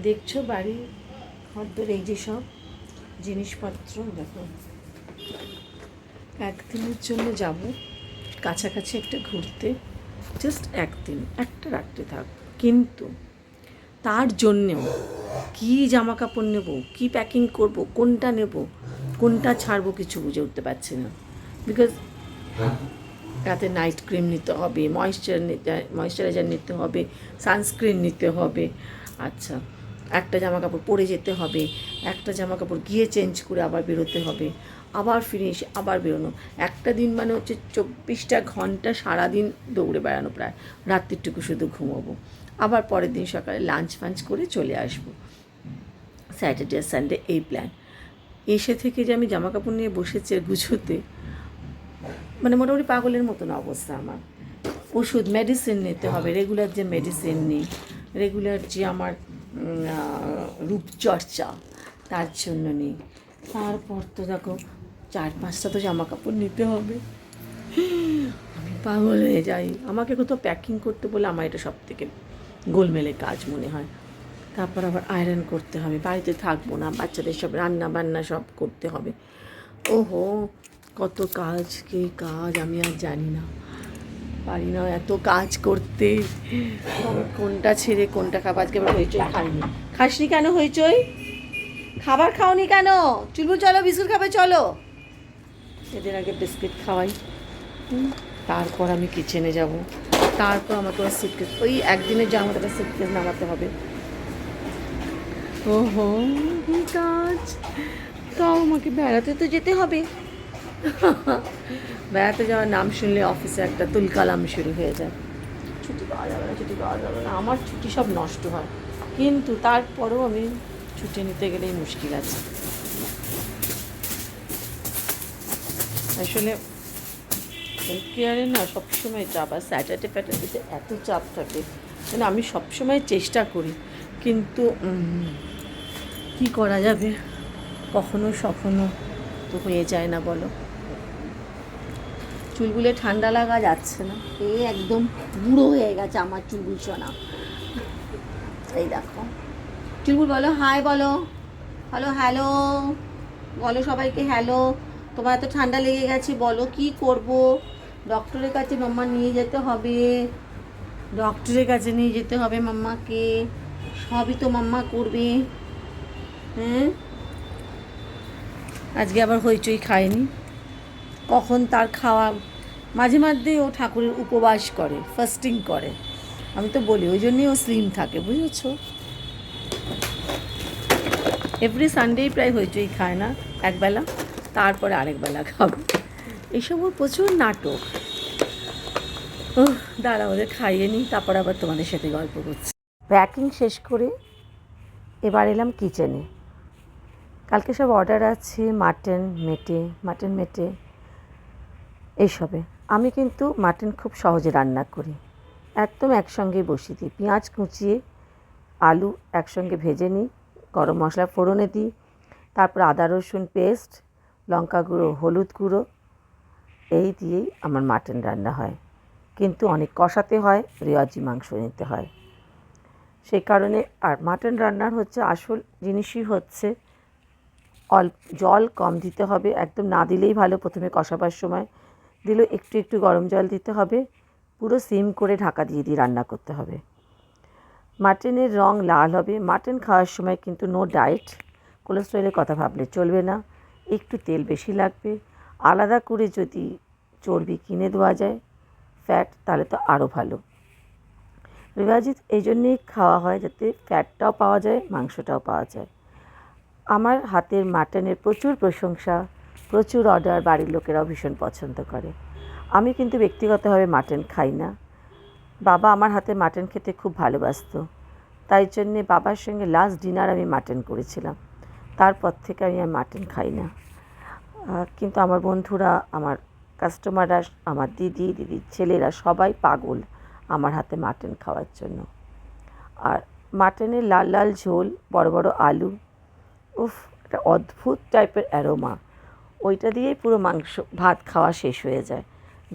দেখছো বাড়ি ঘরদোর এই যে সব জিনিসপত্র দেখো, একদিনের জন্য যাব কাছাকাছি একটা ঘুরতে, জাস্ট একদিন, একটা রাত্রে থাক, কিন্তু তার জন্যেও কী জামা কাপড় নেবো, কী প্যাকিং করব, কোনটা নেব কোনটা ছাড়বো কিছু বুঝে উঠতে পারছি না। বিকজ রাতে নাইট ক্রিম নিতে হবে, ময়েশ্চারাইজার নিতে হবে, সানস্ক্রিন নিতে হবে। আচ্ছা, একটা জামা কাপড় পরে যেতে হবে, একটা জামা কাপড় গিয়ে চেঞ্জ করে আবার বেরোতে হবে, আবার ফিরে এসে আবার বেরোনো। একটা দিন মানে হচ্ছে 24টা ঘন্টা সারাদিন দৌড়ে বেড়ানো, প্রায় রাত্রিটুকু শুধু ঘুমোবো, আবার পরের দিন সকালে লাঞ্চ ফাঞ্চ করে চলে আসবো। স্যাটারডে সানডে এই প্ল্যান। এসে থেকে যে আমি জামা কাপড় নিয়ে বসেছি গুছোতে, মানে মোটামুটি পাগলের মতন অবস্থা আমার। ওষুধ মেডিসিন নিতে হবে, রেগুলার যে মেডিসিন নিই, রেগুলার যে আমার রূপচর্চা তার জন্য নিই। তারপর তো দেখো 4-5টা তো জামা কাপড় নিতে হবে। আমি পাগল হয়ে যাই। আমাকে কোথাও প্যাকিং করতে বলে আমার এটা সব থেকে গোলমেলে কাজ মনে হয়। তারপর আবার আয়রন করতে হবে, বাড়িতে থাকবো না, বাচ্চাদের সব রান্না বান্না সব করতে হবে। ওহো, কত কাজ, কী কাজ আমি আর জানি না, পারি না এত কাজ করতে, কোনটা ছেড়ে কোনটা খাবো। আজকে আবার হইচই খাইনি। খাসনি কেন হইচই? খাবার খাওনি কেন? চুলবুল চলো, বিস্কুট খাবে চলো। এদের আগে বিস্কিট খাওয়াই, তারপর আমি কিচেনে যাব, তারপর আমাকে ওই সুটকেস, ওই একদিনের জামা একটা সুটকেস নামাতে হবে। ওহো, কি কাজ! তাও আমাকে বেড়াতে তো যেতে হবে। বেড়াতে যাওয়ার নাম শুনলে অফিসে একটা তুলকালাম শুরু হয়ে যায়। ছুটি পাওয়া যাবে না, ছুটি পাওয়া যাবে না, আমার ছুটি সব নষ্ট হয়। কিন্তু তারপরেও আমি ছুটি নিতে গেলেই মুশকিল আছে। আসলে হেলথ কেয়ারে না সবসময় চাপ, আর স্যাটারডে ফ্যাটারডেতে এত চাপ থাকে, মানে আমি সবসময় চেষ্টা করি, কিন্তু কি করা যাবে, কখনো সখনো তো হয়ে যায় না বলো। চুলগুলো ঠান্ডা লাগা যাচ্ছে না, এই একদম বুড়ো হয়ে গেছে আমার চুলগুল সোনা। এই দেখো, চুলগুল বলো হাই, বলো হ্যালো, হ্যালো বলো সবাইকে, হ্যালো। তোমার এত ঠান্ডা লেগে গেছে, বলো কি করব? ডক্টরের কাছে মাম্মা নিয়ে যেতে হবে, ডক্টরের কাছে নিয়ে যেতে হবে মাম্মাকে, সবই তো মাম্মা করবে। হ্যাঁ, আজকে আবার হইচই খায়নি, কখন তার খাওয়া, মাঝে মাঝেই ও ঠাকুরের উপবাস করে, ফাস্টিং করে। আমি তো বলি ওই জন্যই ও স্লিম থাকে, বুঝেছ। এভরি সানডেই প্রায় হইচই খায় না একবেলা, তারপরে আরেকবেলা খাবে। এইসব ওর প্রচুর নাটক। ও দাঁড়া, ওদের খাইয়ে নিই, তারপর আবার তোমাদের সাথে গল্প করছি। প্যাকিং শেষ করে এবার এলাম কিচেনে। কালকে সব অর্ডার আছে, মাটন মেটে এইসবে। আমি কিন্তু মাটন খুব সহজে রান্না করি, একদম একসঙ্গেই বসিয়ে দিই, পেঁয়াজ কুচিয়ে আলু একসঙ্গে ভেজে নিই, গরম মশলা ফোড়নে দিই, তারপর আদা রসুন পেস্ট, লঙ্কা গুঁড়ো, হলুদ গুঁড়ো, এই দিয়েই আমার মাটন রান্না হয়। কিন্তু অনেক কষাতে হয়, রেওয়াজি মাংস নিতে হয়, সেই কারণে। আর মাটন রান্নার হচ্ছে আসল জিনিসই হচ্ছে জল কম দিতে হবে, একদম না দিলেই ভালো। প্রথমে কষাবার সময় দিলে একটু একটু গরম জল দিতে হবে, পুরো সিম করে ঢাকা দিয়ে দিয়ে রান্না করতে হবে। মাটনের রং লাল হবে। মাটন খাওয়ার সময় কিন্তু নো ডায়েট, কোলেস্টেরলের কথা ভাবলে চলবে না, একটু তেল বেশি লাগবে। আলাদা করে যদি চর্বি কিনে দেওয়া যায়, ফ্যাট, তাহলে তো আরও ভালো। রেওয়াজি এই জন্যেই খাওয়া হয় যাতে ফ্যাটটাও পাওয়া যায়, মাংসটাও পাওয়া যায়। আমার হাতের মাটনের প্রচুর প্রশংসা, প্রচুর অর্ডার, বাড়ির লোকেরাও ভীষণ পছন্দ করে। আমি কিন্তু ব্যক্তিগতভাবে মাটন খাই না। বাবা আমার হাতে মাটন খেতে খুব ভালোবাসতো, তাই জন্যে বাবার সঙ্গে লাস্ট ডিনার আমি মাটন করেছিলাম। তারপর থেকে আমি আর মাটন খাই না। কিন্তু আমার বন্ধুরা, আমার কাস্টমাররা, আমার দিদির ছেলেরা সবাই পাগল আমার হাতে মাটন খাওয়ার জন্য। আর মাটনের লাল লাল ঝোল, বড় বড় আলু, উফ, একটা অদ্ভুত টাইপের অ্যারোমা, ওইটা দিয়েই পুরো ভাত খাওয়া শেষ হয়ে যায়।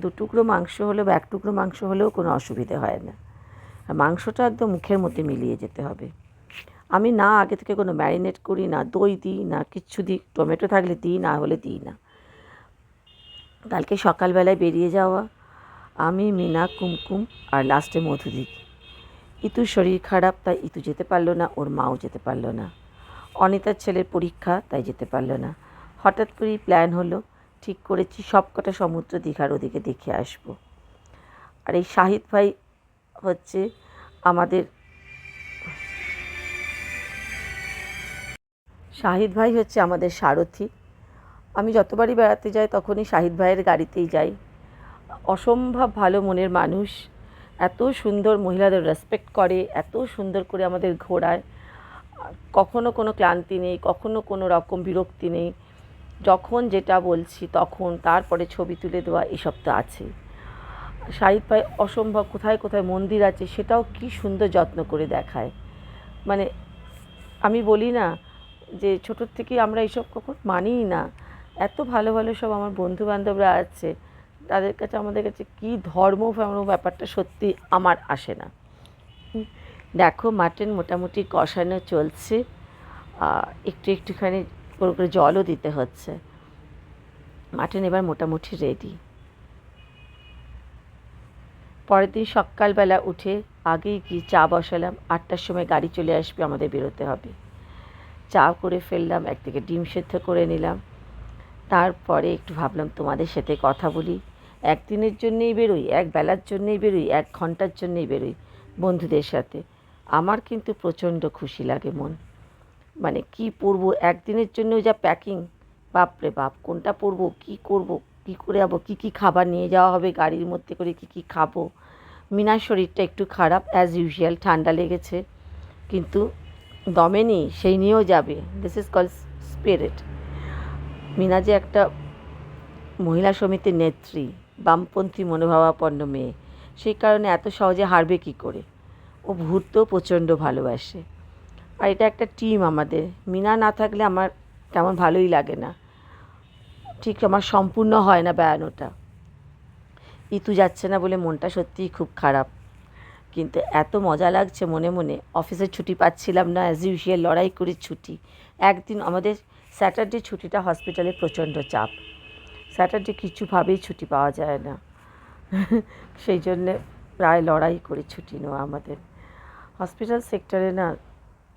2 টুকরো মাংস হলেও বা 1 টুকরো মাংস হলেও কোনো অসুবিধে হয় না। আর মাংসটা একদম মুখের মধ্যে মিলিয়ে যেতে হবে। আমি না আগে থেকে কোনো ম্যারিনেট করি, না দই দিই, না কিচ্ছু দিই। টমেটো থাকলে দিই, না হলে দিই না। কালকে সকালবেলায় বেরিয়ে যাওয়া আমি, মিনা, কুমকুম আর লাস্টে মধু দিই। ইতুর শরীর খারাপ, তাই ইতু যেতে পারলো না, ওর মাও যেতে পারলো না। অনিতার ছেলের পরীক্ষা, তাই যেতে পারলো না। হঠাৎ করেই প্ল্যান হলো, ঠিক করেছি সব কটা সমুদ্র দীঘার ওদিকে দেখে আসবো। আর এই শাহিদ ভাই হচ্ছে আমাদের সারথি। আমি যতবারই বেড়াতে যাই তখনই শাহিদ ভাইয়ের গাড়িতেই যাই। অসম্ভব ভালো মনের মানুষ, এত সুন্দর মহিলাদের রেসপেক্ট করে, এত সুন্দর করে আমাদের ঘোরায়। কখনো কোনো ক্লান্তি নেই, কখনো কোনো রকম বিরক্তি নেই। যখন যেটা বলছি তখন তারপরে ছবি তুলে দেওয়া, এসব তো আছে। শাহিদ ভাই অসম্ভব, কোথায় কোথায় মন্দির আছে সেটাও কি সুন্দর যত্ন করে দেখায়। মানে আমি বলি না যে ছোটোর থেকেই আমরা এইসব কখন মানিই না। এত ভালো ভালো সব আমার বন্ধুবান্ধবরা আছে, তাদের কাছে আমাদের কাছে কী ধর্ম ব্যাপারটা সত্যি আমার আসে না। দেখো মাটন মোটামুটি কষানো চলছে, একটুখানি করে জলও দিতে হচ্ছে। মাটন এবার মোটামুটি রেডি। পরের দিন সকালবেলা উঠে আগেই গিয়ে চা বসালাম। 8টার সময় গাড়ি চলে আসবে, আমাদের বেরোতে হবে। চা করে ফেললাম, একদিকে ডিম সেদ্ধ করে নিলাম। তারপরে একটু ভাবলাম তোমাদের সাথে কথা বলি। একদিনের জন্যেই বেরোই, এক বেলার জন্যেই বেরোই, 1 ঘন্টার জন্যেই বেরোই বন্ধুদের সাথে। আমার কিন্তু প্রচণ্ড খুশি লাগে মন। মানে কী পরবো একদিনের জন্য, যা প্যাকিং, বাপরে বাপ, কোনটা পরবো, কী করবো, কী করে যাবো, কী খাবার নিয়ে যাওয়া হবে গাড়ির মধ্যে করে, কী খাবো। মিনার শরীরটা একটু খারাপ, অ্যাজ ইউজুয়াল, ঠান্ডা লেগেছে, কিন্তু দমে নেই, সেই নিয়েও যাবে। This is call spirit. Meena যে একটা মহিলা সমিতির নেত্রী, বামপন্থী মনোভাবাপন্ন মেয়ে, সেই কারণে এত সহজে হারবে কী করে। ও ঘুরতেও প্রচণ্ড ভালোবাসে। আর এটা একটা টিম আমাদের। মিনা না থাকলে আমার কেমন ভালোই লাগে না, ঠিক আমার সম্পূর্ণ হয় না বেড়ানোটা। ইতু যাচ্ছে না বলে মনটা সত্যিই খুব খারাপ, কিন্তু এত মজা লাগছে মনে মনে। অফিসের ছুটি পাচ্ছিলাম না, অ্যাজ ইউজুয়াল লড়াই করে ছুটি। একদিন আমাদের স্যাটারডে ছুটিটা হসপিটালে প্রচণ্ড চাপ, স্যাটারডে কিছুভাবেই ছুটি পাওয়া যায় না। সেই জন্যে প্রায় লড়াই করে ছুটি নেওয়া আমাদের। হসপিটাল সেক্টরে না,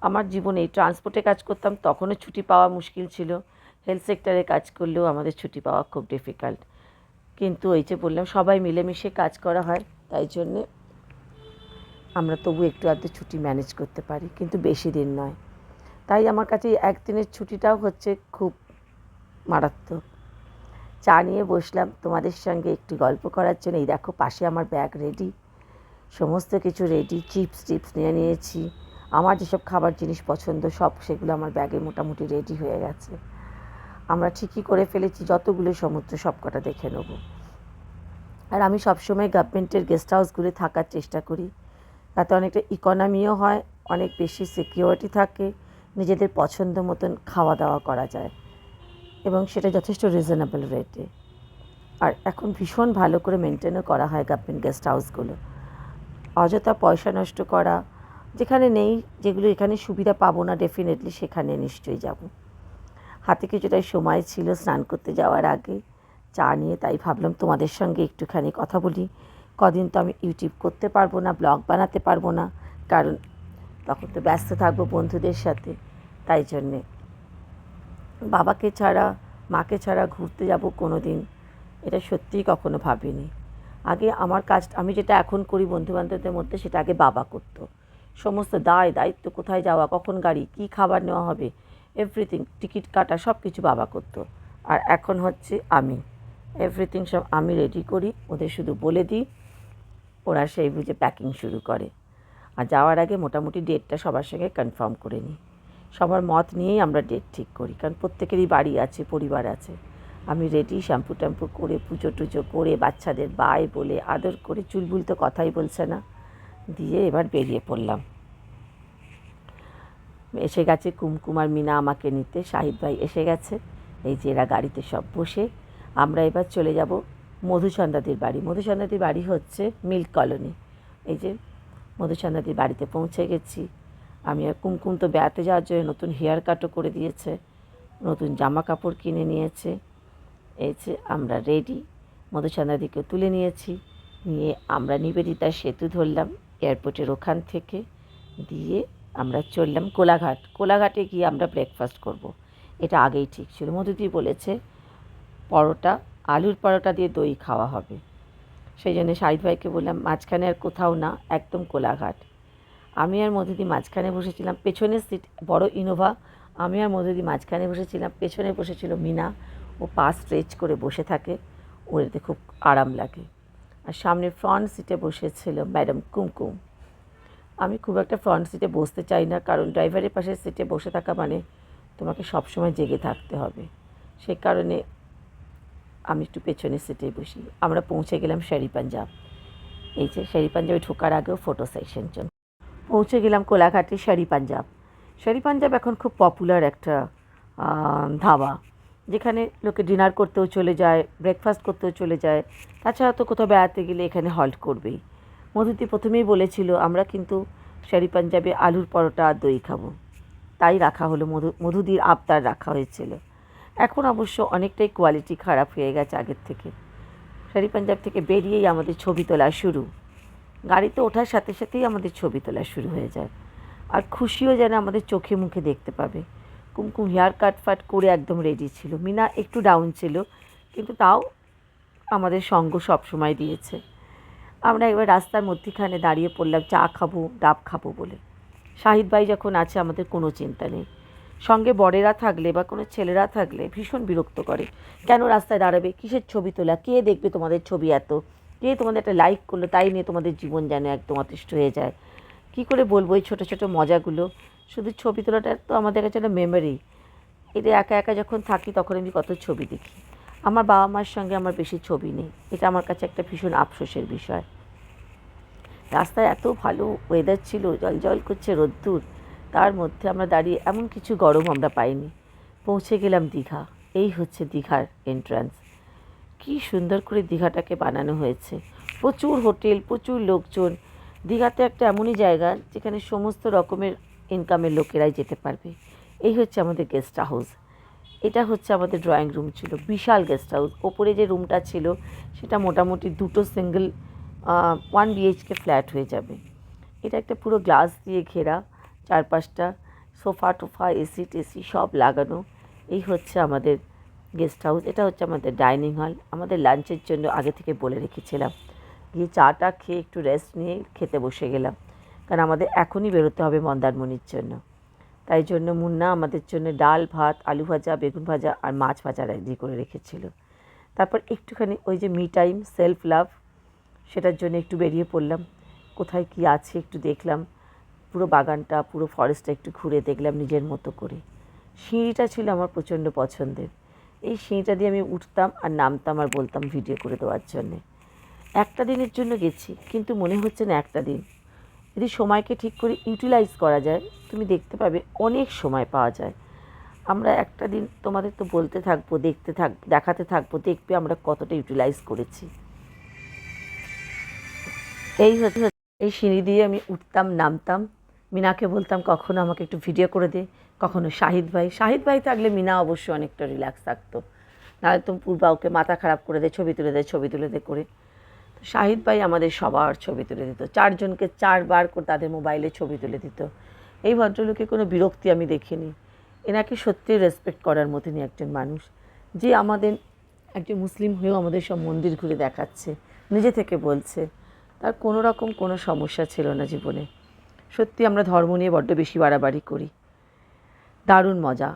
আমার জীবনে এই ট্রান্সপোর্টে কাজ করতাম তখনও ছুটি পাওয়া মুশকিল ছিল, হেলথ সেক্টরে কাজ করলেও আমাদের ছুটি পাওয়া খুব ডিফিকাল্ট। কিন্তু এই যে বললাম সবাই মিলেমিশে কাজ করা হয়, তাই জন্যে আমরা তবু একটু আধটু ছুটি ম্যানেজ করতে পারি, কিন্তু বেশি দিন নয়। তাই আমার কাছে একদিনের ছুটিটাও হচ্ছে খুব মারাত্মক। চা নিয়ে বসলাম তোমাদের সঙ্গে একটু গল্প করার জন্য। এই দেখো পাশে আমার ব্যাগ রেডি, সমস্ত কিছু রেডি। চিপস নিয়ে নিয়েছি, আমার যেসব খাবার জিনিস পছন্দ সব সেগুলো আমার ব্যাগে মোটামুটি রেডি হয়ে গেছে। আমরা ঠিকই করে ফেলেছি, যতগুলো সমুদ্র সব কটা দেখে নেব। আর আমি সবসময় গভর্নমেন্টের গেস্ট হাউসগুলো থাকার চেষ্টা করি, তাতে অনেকটা ইকোনমিও হয়, অনেক বেশি সিকিউরিটি থাকে, নিজেদের পছন্দ মতন খাওয়া দাওয়া করা যায়, এবং সেটা যথেষ্ট রিজনেবল রেটে। আর এখন ভীষণ ভালো করে মেনটেনও করা হয় গভর্নমেন্ট গেস্ট হাউসগুলো। অযথা পয়সা নষ্ট করা, যেখানে নেই, যেগুলো এখানে সুবিধা পাবো না ডেফিনেটলি সেখানে নিশ্চয়ই যাব। হাতে কিছুটাই সময় ছিল স্নান করতে যাওয়ার আগে, চা নিয়ে, তাই ভাবলাম তোমাদের সঙ্গে একটুখানি কথা বলি। কদিন তো আমি ইউটিউব করতে পারবো না, ব্লগ বানাতে পারবো না, কারণ তখন তো ব্যস্ত থাকবো বন্ধুদের সাথে। তাই জন্যে বাবাকে ছাড়া, মাকে ছাড়া ঘুরতে যাব কোনো দিন, এটা সত্যিই কখনো ভাবিনি। আগে আমার কাজ, আমি যেটা এখন করি বন্ধুবান্ধবদের মধ্যে, সেটা আগে বাবা করতো। সমস্ত দায়িত্ব, কোথায় যাওয়া, কখন গাড়ি, কী খাবার নেওয়া হবে, এভরিথিং, টিকিট কাটা, সব কিছু বাবা করতো। আর এখন হচ্ছে আমি, এভরিথিং সব আমি রেডি করি, ওদের শুধু বলে দিই, ওরা সেই বুঝে প্যাকিং শুরু করে। আর যাওয়ার আগে মোটামুটি ডেটটা সবার সঙ্গে কনফার্ম করে নিই। সবার মত নিয়েই আমরা ডেট ঠিক করি, কারণ প্রত্যেকেরই বাড়ি আছে, পরিবার আছে। আমি রেডি, শ্যাম্পু ট্যাম্পু করে, পুজো টুজো করে, বাচ্চাদের বাই বলে আদর করে, চুলবুল তো কথাই বলছে না, দিয়ে এবার বেরিয়ে পড়লাম। এসে গেছে কুমকুম আর মিনা আমাকে নিতে, শাহিদ ভাই এসে গেছে। এই যে এরা গাড়িতে সব বসে, আমরা এবার চলে যাব মধুচন্দ্রাদির বাড়ি। মধুচন্দ্রাদির বাড়ি হচ্ছে মিল্ক কলোনি। এই যে মধুচন্দ্রাদির বাড়িতে পৌঁছে গেছি। আমি আর কুমকুম তো বেড়াতে যাওয়ার জন্য নতুন হেয়ার কাটও করে দিয়েছে, নতুন জামা কাপড় কিনে নিয়েছে। এই যে আমরা রেডি, মধুচন্দ্রাদিকেও তুলে নিয়েছি, নিয়ে আমরা নিবেদিতার সেতু ধরলাম এয়ারপোর্টের ওখান থেকে, দিয়ে আমরা চললাম কোলাঘাট। কোলাঘাটে গিয়ে আমরা ব্রেকফাস্ট করব। এটা আগেই ঠিক ছিল, মধুদি বলেছে পরোটা, আলুর পরোটা দিয়ে দই খাওয়া হবে। সেই জন্য শাহিদ ভাইকে বললাম মাঝখানে আর কোথাও না, একদম কোলাঘাট। আমি আর মধুদি মাঝখানে বসেছিলাম, পেছনের সিট বড় ইনোভা, আমি আর মধুদি মাঝখানে বসেছিলাম, পেছনে বসেছিল মিনা, ও পা স্ট্রেচ করে বসে থাকে, ওর এতে খুব আরাম লাগে। আর সামনে ফ্রন্ট সিটে বসেছিল ম্যাডাম কুমকুম। আমি খুব একটা ফ্রন্ট সিটে বসতে চাই না, কারণ ড্রাইভারের পাশের সিটে বসে থাকা মানে তোমাকে সবসময় জেগে থাকতে হবে, সে কারণে আমি একটু পেছনের সিটেই বসি। আমরা পৌঁছে গেলাম শেরি পাঞ্জাব। এই যে শেরি পাঞ্জাবে ঢোকার আগেও ফটো সেকশন জন্য পৌঁছে গেলাম কোলাঘাটে শেরি পাঞ্জাব। শেরি পাঞ্জাব এখন খুব পপুলার একটা ধাবা, যেখানে লোকে ডিনার করতেও চলে যায়, ব্রেকফাস্ট করতেও চলে যায়, তাছাড়া তো কোথাও বেড়াতে গেলে এখানে হল্ট করবেই। মধুতি প্রথমেই বলেছিল আমরা কিন্তু শেরি পাঞ্জাবে আলুর পরোটা আর দই খাবো, তাই রাখা হলো, মধুদির আবদার রাখা হয়েছিল। এখন অবশ্য অনেকটাই কোয়ালিটি খারাপ হয়ে গেছে আগের থেকে। শেরি পাঞ্জাব থেকে বেরিয়েই আমাদের ছবি তোলা শুরু, গাড়িতে ওঠার সাথে সাথেই আমাদের ছবি তোলা শুরু হয়ে যায়। আর খুশিও যেন আমাদের চোখে মুখে দেখতে পাবে। কুমকুম হেয়ার কাট ফাট করে একদম রেডি ছিল, মিনা একটু ডাউন ছিল, কিন্তু তাও আমাদের সঙ্গ সবসময় দিয়েছে। আমরা একবার রাস্তার মধ্যিখানে দাঁড়িয়ে পড়লাম চা খাবো ডাব খাবো বলে। শাহিদ ভাই যখন আছে আমাদের কোনো চিন্তা নেই, সঙ্গে বড়েরা থাকলে বা কোনো ছেলেরা থাকলে ভীষণ বিরক্ত করে, কেন রাস্তায় দাঁড়াবে, কিসের ছবি তোলা, কে দেখবে তোমাদের ছবি এত, কে তোমাদের একটা লাইক করলো তাই নিয়ে তোমাদের জীবন যেন একদম অতিষ্ঠ হয়ে যায়। কী করে বলবো এই ছোটো ছোটো মজাগুলো, শুধু ছবি তোলাটা তো আমাদের কাছে একটা মেমোরি। এটা একা একা যখন থাকি তখন আমি কত ছবি দেখি, আমার বাবা মার সঙ্গে আমার বেশি ছবি নেই, এটা আমার কাছে একটা ভীষণ আফসোসের বিষয়। রাস্তায় এত ভালো ওয়েদার ছিল, জল জল করছে রোদ্দুর, তার মধ্যে আমরা দাঁড়িয়ে এমন কিছু গরম আমরা পাইনি। পৌঁছে গেলাম দীঘা। এই হচ্ছে দীঘার এন্ট্রান্স। কী সুন্দর করে দীঘাটাকে বানানো হয়েছে, প্রচুর হোটেল, প্রচুর লোকজন। দীঘাতে একটা এমনই জায়গা যেখানে সমস্ত রকমের ইনকামের লোকেরাই যেতে পারবে। এই হচ্ছে আমাদের গেস্ট হাউস, এটা হচ্ছে আমাদের ড্রয়িং রুম ছিল, বিশাল গেস্ট হাউস। ওপরে যে রুমটা ছিল সেটা মোটামুটি দুটো সিঙ্গেল 1 BHK ফ্ল্যাট হয়ে যাবে। এটা একটা পুরো গ্লাস দিয়ে ঘেরা, চারপাশটা সোফা টোফা এসি টেসি সব লাগানো। এই হচ্ছে আমাদের গেস্ট হাউস, এটা হচ্ছে আমাদের ডাইনিং হল। আমাদের লাঞ্চের জন্য আগে থেকে বলে রেখেছিলাম, গিয়ে চাটা খেয়ে একটু রেস্ট নিয়ে খেতে বসে গেলাম, কারণ আমাদের এখনই বেরোতে হবে মন্দারমণির জন্য। তাই জন্য মুন্না আমাদের জন্য ডাল ভাত আলু ভাজা বেগুন ভাজা আর মাছ ভাজা রেডি করে রেখেছিল। তারপর একটুখানি ওই যে মি টাইম সেলফ লাভ, সেটার জন্য একটু বেরিয়ে পড়লাম, কোথায় কী আছে একটু দেখলাম, পুরো বাগানটা পুরো ফরেস্টটা একটু ঘুরে দেখলাম নিজের মতো করে। সিঁড়িটা ছিল আমার প্রচণ্ড পছন্দের, এই সিঁড়িটা দিয়ে আমি উঠতাম আর নামতাম আর বলতাম ভিডিও করে দেওয়ার জন্যে। একটা দিনের জন্য গেছি, কিন্তু মনে হচ্ছে না একটা দিন। যদি সময়কে ঠিক করে ইউটিলাইজ করা যায় তুমি দেখতে পাবে অনেক সময় পাওয়া যায়। আমরা একটা দিন তোমাদের তো বলতে থাকবো, দেখাতে থাকবো, দেখবে আমরা কতটা ইউটিলাইজ করেছি। এই সিঁড়ি দিয়ে আমি উঠতাম নামতাম, মিনাকে বলতাম কখনো আমাকে একটু ভিডিও করে দে, কখনো শাহিদ ভাই থাকলে মিনা অবশ্যই অনেকটা রিল্যাক্স থাকতো, নাহলে তো পূর্বা ওকে মাথা খারাপ করে দে, ছবি তুলে দে করে। তো শাহিদ ভাই আমাদের সবার ছবি তুলে দিত, 4 জনকে 4 বার করে তাদের মোবাইলে ছবি তুলে দিত। এই ভদ্রলোকে কোনো বিরক্তি আমি দেখিনি, এনাকে সত্যিই রেসপেক্ট করার মতনই একজন মানুষ, যে আমাদের একজন মুসলিম হয়েও আমাদের সব মন্দির ঘুরে দেখাচ্ছে, নিজে থেকে বলছে, তার কোনো রকম কোনো সমস্যা ছিল না জীবনে। সত্যি আমরা ধর্ম নিয়ে বড্ড বেশি বাড়াবাড়ি করি। দারুণ মজা,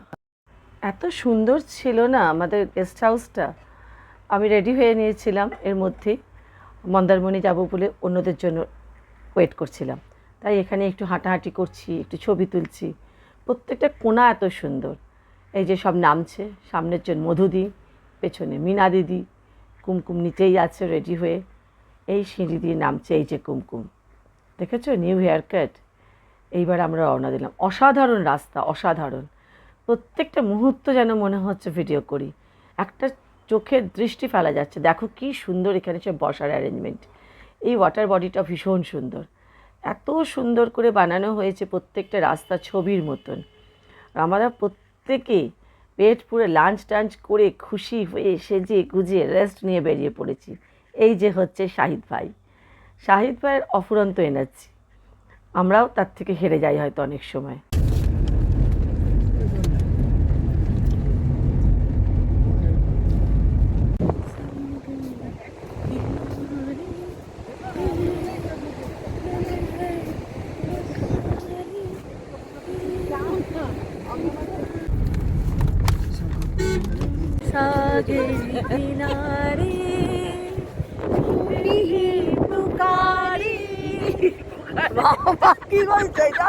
এত সুন্দর ছিল না আমাদের গেস্ট হাউসটা। আমি রেডি হয়ে নিয়েছিলাম, এর মধ্যেই মন্দারমণি যাব বলে অন্যদের জন্য ওয়েট করছিলাম, তাই এখানে একটু হাঁটাহাঁটি করছি, একটু ছবি তুলছি। প্রত্যেকটা কোণা এত সুন্দর। এই যে সব নামছে, সামনের জন মধুদি, পেছনে মিনা দিদি, কুমকুম নিচেই আছে রেডি হয়ে, এই সিঁড়ি দিয়ে নামছে এই যে কুমকুম, দেখেছো নিউ হেয়ার কাট। এইবার আমরা রওনা দিলাম। অসাধারণ রাস্তা, অসাধারণ, প্রত্যেকটা মুহূর্ত যেন মনে হচ্ছে ভিডিও করি, একটা চোখের দৃষ্টি ফেলা যাচ্ছে। দেখো কি সুন্দর এখানে সব বসার অ্যারেঞ্জমেন্ট, এই ওয়াটার বডিটা ভীষণ সুন্দর। এত সুন্দর করে বানানো হয়েছে প্রত্যেকটা রাস্তা ছবির মতন। আমরা প্রত্যেকে পেট পুরো লাঞ্চ টাঞ্চ করে খুশি হয়ে সেজে গুজে রেস্ট নিয়ে বেরিয়ে পড়েছি। এই যে হচ্ছে শাহিদ ভাই, শাহিদ ভাইয়ের অফুরন্ত এনার্জি, আমরাও তার থেকে হেরে যাই হয়তো অনেক সময়। सागर किनारे पुकारे কি বলছে এটা?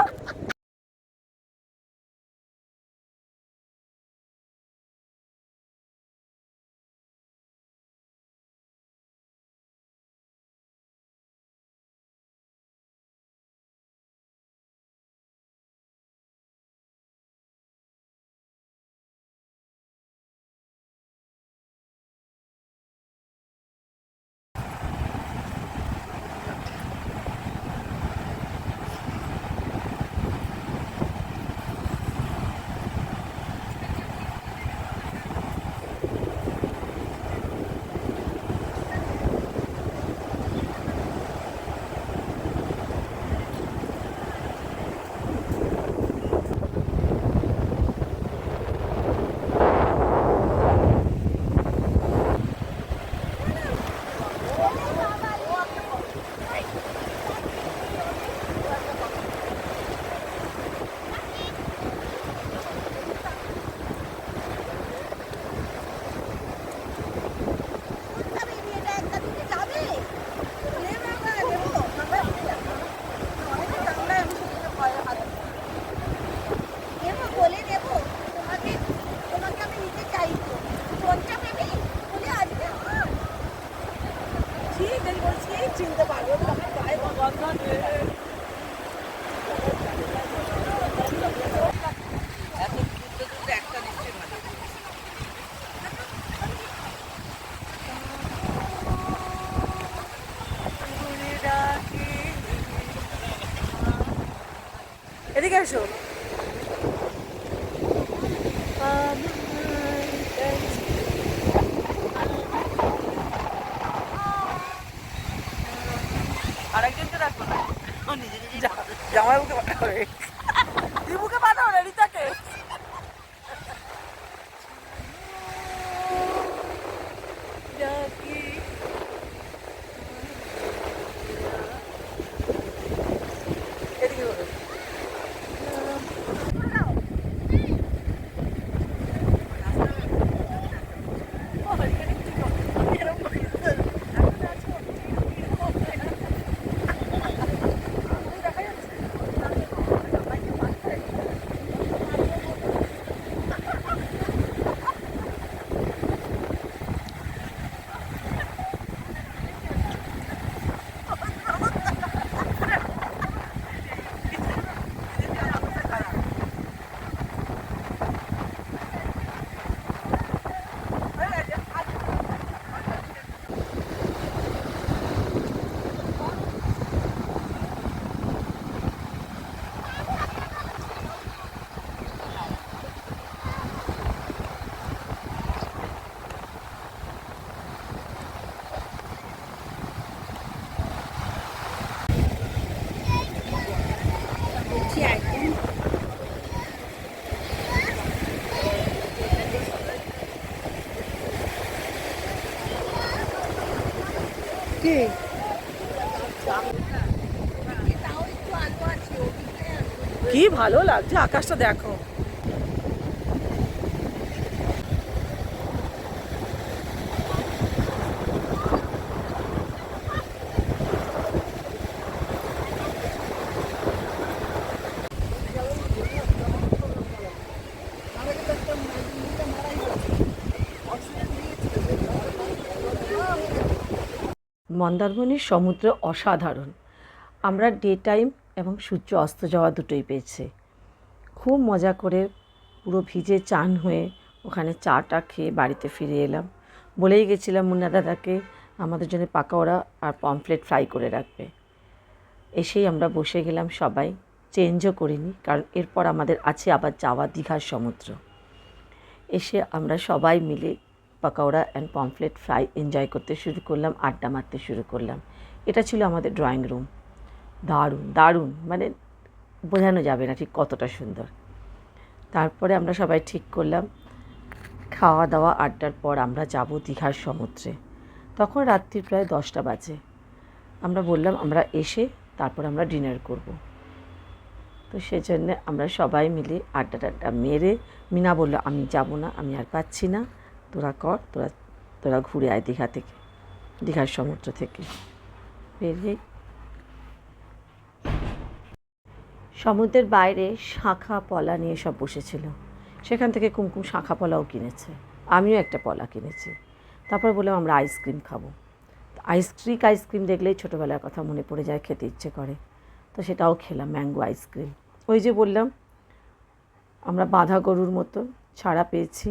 চিনতে পারবো এদিকে এসো। আরেকজনকে রাখবো না, জামাই বুকে পাঠাবে, তুই বুকে পাঠাও না রিতাকে। এদিকে বলো। কি ভালো লাগছে, আকাশটা দেখো। মন্দারমণির সমুদ্র অসাধারণ। আমরা ডে টাইম এবং সূর্য অস্ত যাওয়া দুটোই পেয়েছি। খুব মজা করে পুরো ভিজে চান হয়ে ওখানে চাটা খেয়ে বাড়িতে ফিরে এলাম। বলেই গেছিলাম মুন্না দাদাকে আমাদের জন্য পাকোড়া আর পমফ্লেট ফ্রাই করে রাখবে। এসেই আমরা বসে গেলাম সবাই, চেঞ্জও করিনি, কারণ এরপর আমাদের আছে আবার যাওয়া দীঘার সমুদ্র। এসে আমরা সবাই মিলে pakora and pomfret fry enjoy করতে শুরু করলাম, আড্ডা মারতে শুরু করলাম। এটা ছিল আমাদের ড্রয়িং রুম। দারুণ দারুণ, মানে বোঝানো যাবে না ঠিক কতটা সুন্দর। তারপরে আমরা সবাই ঠিক করলাম খাওয়া দাওয়া আড্ডার পর আমরা যাব দীঘার সমুদ্রে। তখন রাত্রির প্রায় 10টা বাজে। আমরা বললাম আমরা এসে তারপর আমরা ডিনার করব। তো সেজন্য আমরা সবাই মিলে আড্ডা টাড্ডা মেরে, মিনা বলল আমি যাব না, আমি আর পাচ্ছি না, তোরা কর, তোরা ঘুরে আয় দীঘা থেকে, দীঘার সমুদ্র থেকে। বেরিয়ে সমুদ্রের বাইরে শাঁখা পলা নিয়ে সব বসেছিল, সেখান থেকে কুমকুম শাঁখা পলাও কিনেছে, আমিও একটা পলা কিনেছি। তারপর বললাম আমরা আইসক্রিম খাবো। আইসক্রিম দেখলেই ছোটোবেলার কথা মনে পড়ে যায়, খেতে ইচ্ছে করে। তো সেটাও খেলাম, ম্যাঙ্গো আইসক্রিম। ওই যে বললাম আমরা বাঁধা গরুর মতো ছাড়া পেয়েছি।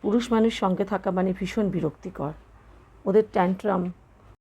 পুরুষ মানুষ সঙ্গে থাকা মানে ভীষণ বিরক্তিকর, ওদের ট্যান্ট্রাম